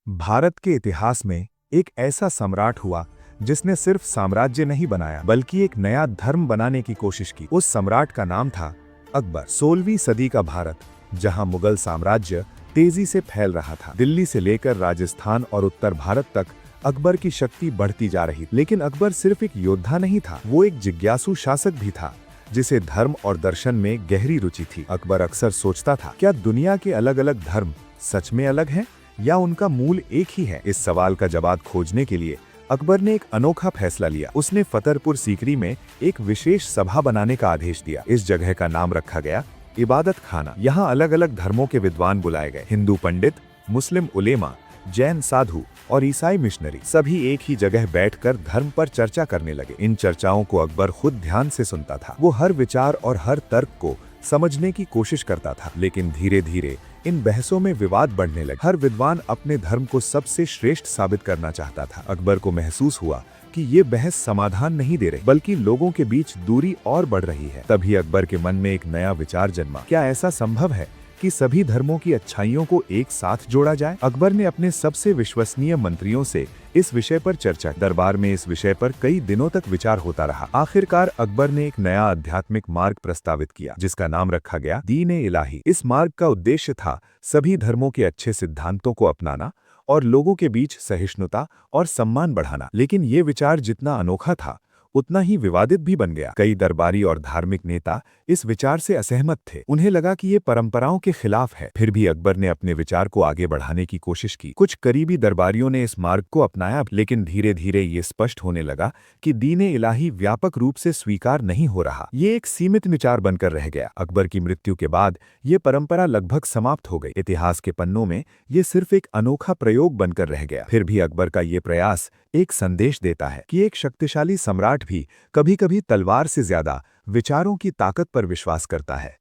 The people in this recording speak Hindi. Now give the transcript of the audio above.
भारत के इतिहास में एक ऐसा सम्राट हुआ जिसने सिर्फ साम्राज्य नहीं बनाया बल्कि एक नया धर्म बनाने की कोशिश की। उस सम्राट का नाम था अकबर। 16वीं सदी का भारत, जहां मुगल साम्राज्य तेजी से फैल रहा था। दिल्ली से लेकर राजस्थान और उत्तर भारत तक अकबर की शक्ति बढ़ती जा रही। लेकिन अकबर सिर्फ एक योद्धा नहीं था, वो एक जिज्ञासु शासक भी था जिसे धर्म और दर्शन में गहरी रुचि थी। अकबर अक्सर सोचता था, क्या दुनिया के अलग अलग धर्म सच में अलग हैं या उनका मूल एक ही है? इस सवाल का जवाब खोजने के लिए अकबर ने एक अनोखा फैसला लिया। उसने फतेहपुर सीकरी में एक विशेष सभा बनाने का आदेश दिया। इस जगह का नाम रखा गया इबादत खाना। यहाँ अलग अलग धर्मों के विद्वान बुलाए गए। हिंदू पंडित, मुस्लिम उलेमा, जैन साधु और ईसाई मिशनरी सभी एक ही जगह बैठकर धर्म पर चर्चा करने लगे। इन चर्चाओं को अकबर खुद ध्यान से सुनता था। वो हर विचार और हर तर्क को समझने की कोशिश करता था। लेकिन धीरे धीरे इन बहसों में विवाद बढ़ने लगे। हर विद्वान अपने धर्म को सबसे श्रेष्ठ साबित करना चाहता था। अकबर को महसूस हुआ कि ये बहस समाधान नहीं दे रही बल्कि लोगों के बीच दूरी और बढ़ रही है। तभी अकबर के मन में एक नया विचार जन्मा। क्या ऐसा संभव है कि सभी धर्मों की अच्छाइयों को एक साथ जोड़ा जाए? अकबर ने अपने सबसे विश्वसनीय मंत्रियों से इस विषय पर चर्चा की। दरबार में इस विषय पर कई दिनों तक विचार होता रहा। आखिरकार अकबर ने एक नया आध्यात्मिक मार्ग प्रस्तावित किया जिसका नाम रखा गया दीन-ए-इलाही। इस मार्ग का उद्देश्य था सभी धर्मों के अच्छे सिद्धांतों को अपनाना और लोगों के बीच सहिष्णुता और सम्मान बढ़ाना। लेकिन ये विचार जितना अनोखा था उतना ही विवादित भी बन गया। कई दरबारी और धार्मिक नेता इस विचार से असहमत थे। उन्हें लगा कि ये परंपराओं के खिलाफ है। फिर भी अकबर ने अपने विचार को आगे बढ़ाने की कोशिश की। कुछ करीबी दरबारियों ने इस मार्ग को अपनाया, लेकिन धीरे धीरे ये स्पष्ट होने लगा कि दीन-ए-इलाही व्यापक रूप से स्वीकार नहीं हो रहा। ये एक सीमित विचार बनकर रह गया। अकबर की मृत्यु के बाद ये परंपरा लगभग समाप्त हो गई। इतिहास के पन्नों में ये सिर्फ एक अनोखा प्रयोग बनकर रह गया। फिर भी अकबर का ये प्रयास एक संदेश देता है कि एक शक्तिशाली सम्राट भी कभी-कभी तलवार से ज्यादा विचारों की ताकत पर विश्वास करता है।